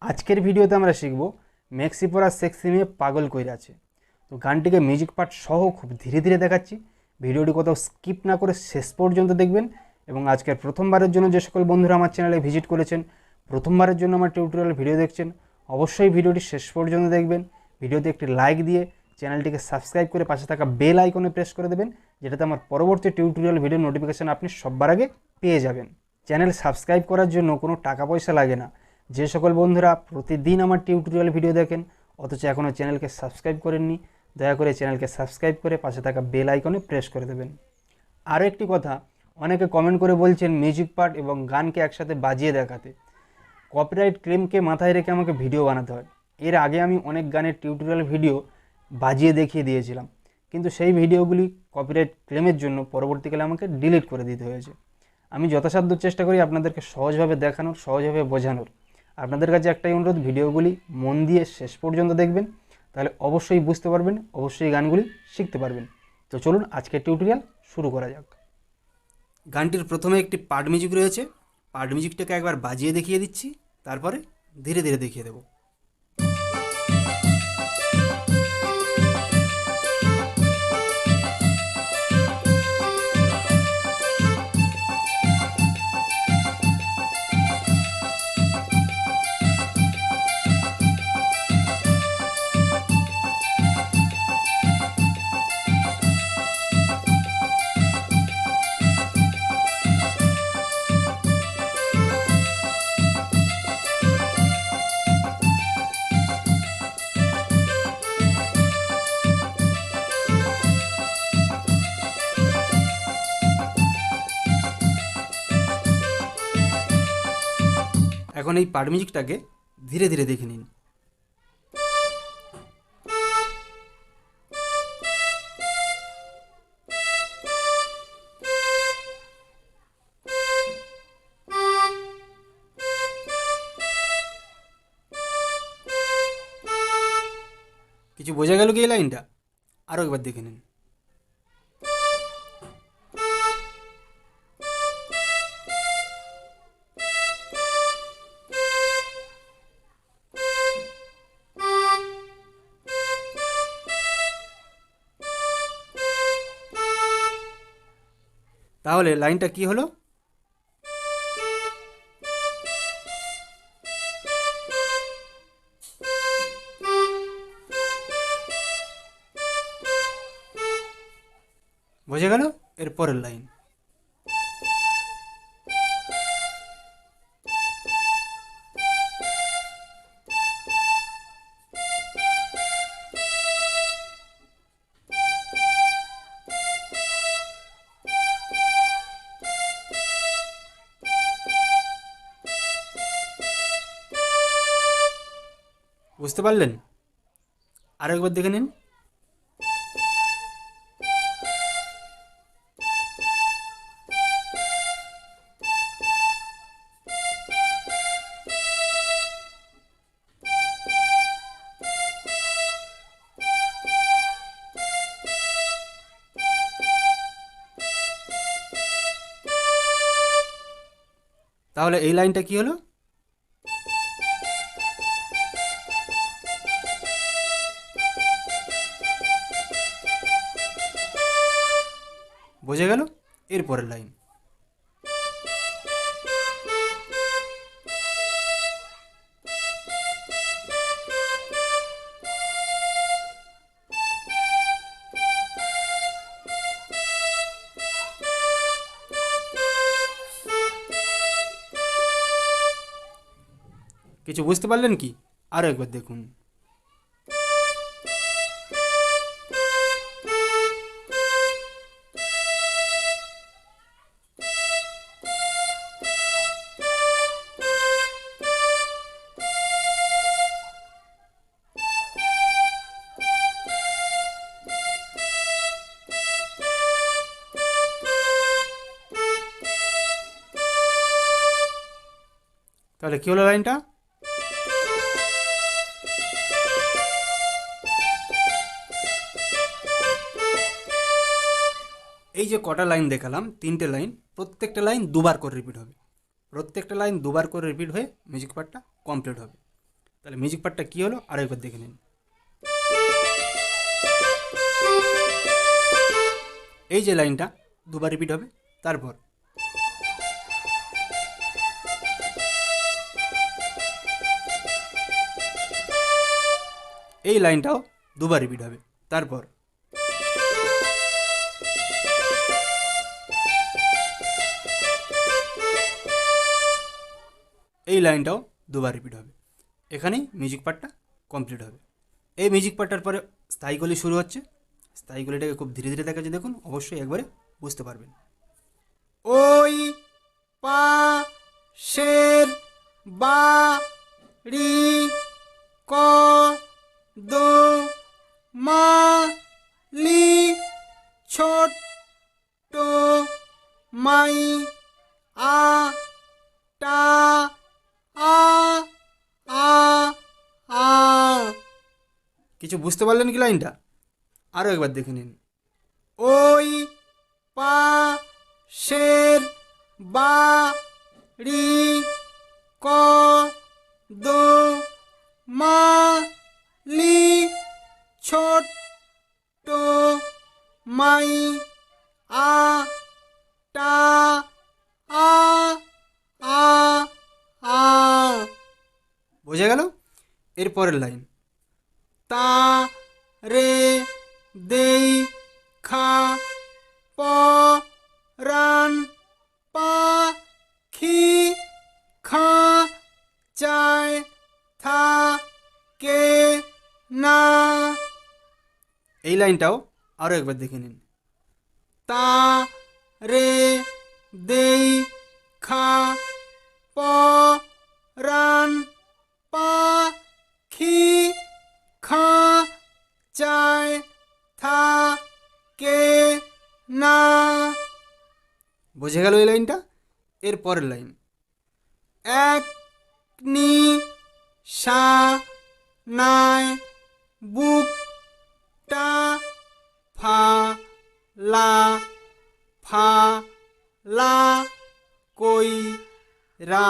আজকের ভিডিওতে আমরা শিখব মেক্সি পরা সেক্সি মেয়ে পাগল কইরাছে। তো গানটিকে মিউজিক পার্ট সহ খুব ধীরে ধীরে দেখাচ্ছি। ভিডিওটি কোথাও স্কিপ না করে শেষ পর্যন্ত দেখবেন। এবং আজকের প্রথমবারের জন্য যে সকল বন্ধুরা আমার চ্যানেলে ভিজিট করেছেন, প্রথমবারের জন্য আমার টিউটোরিয়াল ভিডিও দেখছেন, অবশ্যই ভিডিওটি শেষ পর্যন্ত দেখবেন। ভিডিওতে একটি লাইক দিয়ে চ্যানেলটিকে সাবস্ক্রাইব করে পাশে থাকা বেল আইকনে প্রেস করে দেবেন, যেটাতে আমার পরবর্তী টিউটোরিয়াল ভিডিও নোটিফিকেশান আপনি সবার আগে পেয়ে যাবেন। চ্যানেল সাবস্ক্রাইব করার জন্য কোনো টাকা পয়সা লাগে না। যে সকল বন্ধুরা প্রতিদিন আমার টিউটোরিয়াল ভিডিও দেখেন অথচ এখনও চ্যানেলকে সাবস্ক্রাইব করেননি, দয়া করে চ্যানেলকে সাবস্ক্রাইব করে পাশে থাকা বেল আইকনে প্রেস করে দেবেন। আরও একটি কথা, অনেকে কমেন্ট করে বলছেন মিউজিক পার্ট এবং গানকে একসাথে বাজিয়ে দেখাতে। কপিরাইট ক্লেমকে মাথায় রেখে আমাকে ভিডিও বানাতে হয়। এর আগে আমি অনেক গানের টিউটোরিয়াল ভিডিও বাজিয়ে দেখিয়ে দিয়েছিলাম, কিন্তু সেই ভিডিওগুলি কপিরাইট ক্লেমের জন্য পরবর্তীকালে আমাকে ডিলিট করে দিতে হয়েছে। আমি যথাসাধ্য চেষ্টা করি আপনাদেরকে সহজভাবে দেখানোর, সহজভাবে বোঝানোর। আপনাদের কাছে একটাই অনুরোধ, ভিডিওগুলি মন দিয়ে শেষ পর্যন্ত দেখবেন, তাহলে অবশ্যই বুঝতে পারবেন, অবশ্যই গানগুলি শিখতে পারবেন। তো চলুন আজকের টিউটোরিয়াল শুরু করা যাক। গানটির প্রথমে একটি পার্ট মিউজিক রয়েছে, পার্ট মিউজিকটাকে একবার বাজিয়ে দেখিয়ে দিচ্ছি, তারপরে ধীরে ধীরে দেখিয়ে দেবো। এখন এই পার্ট মিউজিকটাকে ধীরে ধীরে দেখে নিন। কিছু বোঝা গেল কি এই লাইনটা? আরও একবার দেখে নিন। তাহলে লাইনটা কি হলো? বোঝা গেল? এর পরের লাইন। বুঝতে পারলেন? আরও একবার দেখে নিন। তাহলে এই লাইনটা কি হলো? বোঝা গেল? এর পরের লাইন। কিছু বুঝতে পারলেন কি? আরও একবার দেখুন। তাহলে কী হলো লাইনটা? এই যে কটা লাইন দেখালাম, তিনটে লাইন, প্রত্যেকটা লাইন দুবার করে রিপিট হবে। প্রত্যেকটা লাইন দুবার করে রিপিট হয়ে মিউজিক পার্টটা কমপ্লিট হবে। তাহলে মিউজিক পার্টটা কী হলো আরও একবার দেখে নিন। এই যে লাইনটা দুবার রিপিট হবে, তারপর এই লাইনটাও দুবার রিপিট হবে, তারপর এই লাইনটাও দুবার রিপিট হবে। এখানেই মিউজিক পার্টটা কমপ্লিট হবে। এই মিউজিক পার্টটার পরে স্থায়ী কলি শুরু হচ্ছে। স্থায়ী কলিটাকে খুব ধীরে ধীরে দেখাচ্ছে, দেখুন, অবশ্যই একবারে বুঝতে পারবেন। ওই পাশের বাড়ি কদমালি ছোট্ট মাই আটা আ আ আ। কিছু বুঝতে পারলেন কি লাইনটা? আরও একবার দেখে নিন। ওই পাশের বাড়ি কদমালি ছোট্ট মাই আটা আ আ আ। বোঝা গেল? এরপরের লাইন, তা রে দেই খা পরান পাখি খা চায় থাকে না। এই লাইনটাও আরও একবার দেখে নিন। তা রে দেই খা পরান পাখি খা চায় থাকে না। বুঝে গেল এই লাইনটা? এর পরের লাইন, এক নিশানায় বুকটা ফালা ফালা কইরাছে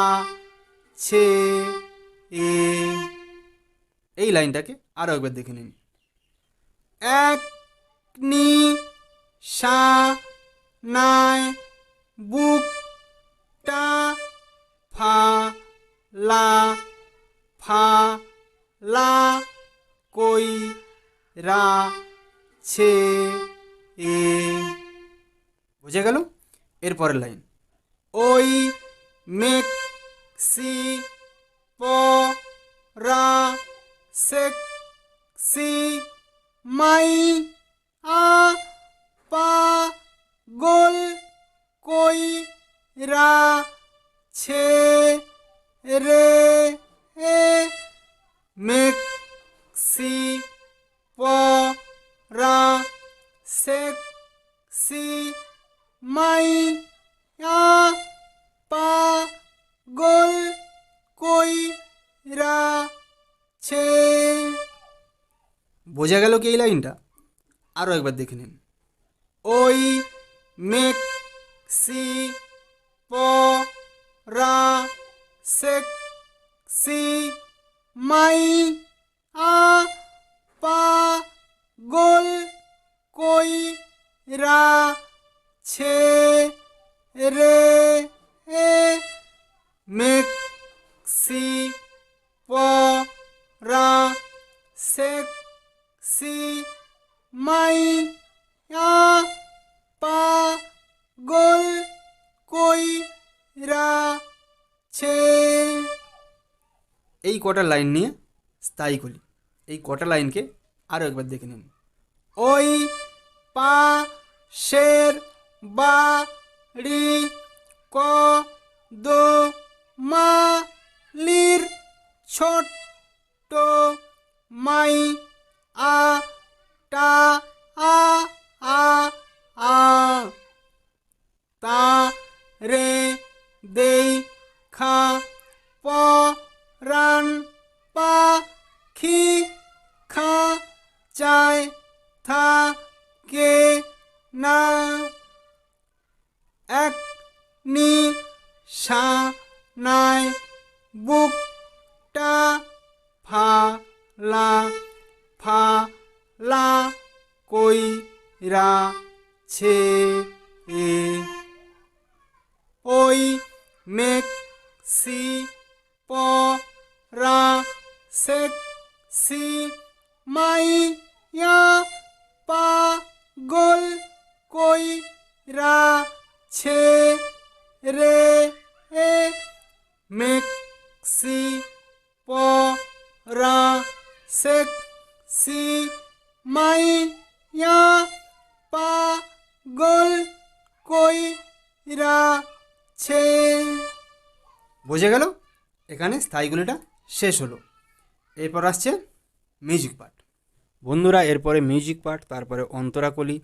এই লাইনটাকে আরও একবার দেখে নিন। এক নিশানায় বুকটা ফালা ফালা কইরাছে। বুঝে গেল? এরপরের লাইন, ওই মেক্সি পরা সেক্সি মাই পাগল কইরাছে রে। মেক্সি পরা সেক্সি মাই পাগল কইরাছে। বোঝা গেল কি এই লাইনটা? আরও একবার দেখে নিন। ওই মেক্সি পরা সেক্সি মাই পাগল কইরাছে রে। মেক্সি পরা সেক্সি মাই পাগল কইরাছে। এই কটা লাইন নিয়ে স্থায়ী কলি। এই কটা লাইনকে আরও একবার দেখে নিন। ওই পাশের বাড়ি কদমালির ছোট্ট মাই আটা আ আ আ। তা রে দেই খা পরান পাখি খা চায় থাকে না। এক নিশানায় বুকটা লা ফা লা কইরাছে ওই মেক্সি পরা সেক্সি মাইয়া পাগল কইরাছে রে মেক্সি পরা সেক্সি মাইয়া পাগল কইরাছে। বোঝা গেল? এখানে স্থায়ীগুলিটা শেষ হলো। এরপর আসছে মিউজিক পার্ট। বন্ধুরা, এরপরে মিউজিক পার্ট, তারপরে অন্তরাকলি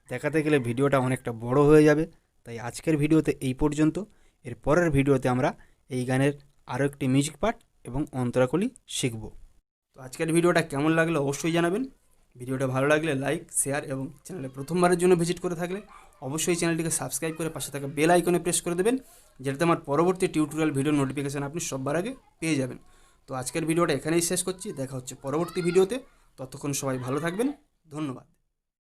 দেখাতে গেলে ভিডিওটা অনেকটা বড় হয়ে যাবে, তাই আজকের ভিডিওতে এই পর্যন্ত। এর পরের ভিডিওতে আমরা এই গানের আরও একটি মিউজিক পার্ট এবং অন্তরাকলি শিখব। তো আজকের ভিডিওটা কেমন লাগলো অবশ্যই জানাবেন। ভিডিওটা ভালো লাগলে লাইক, শেয়ার এবং চ্যানেলে প্রথমবারের জন্য ভিজিট করে থাকলে অবশ্যই চ্যানেলটিকে সাবস্ক্রাইব করে পাশে থাকা বেল আইকনে প্রেস করে দেবেন, যেটাতে আমার পরবর্তী টিউটোরিয়াল ভিডিও নোটিফিকেশান আপনি সবার আগে পেয়ে যাবেন। তো আজকের ভিডিওটা এখানেই শেষ করছি। দেখা হচ্ছে পরবর্তী ভিডিওতে। ততক্ষণ সবাই ভালো থাকবেন। ধন্যবাদ।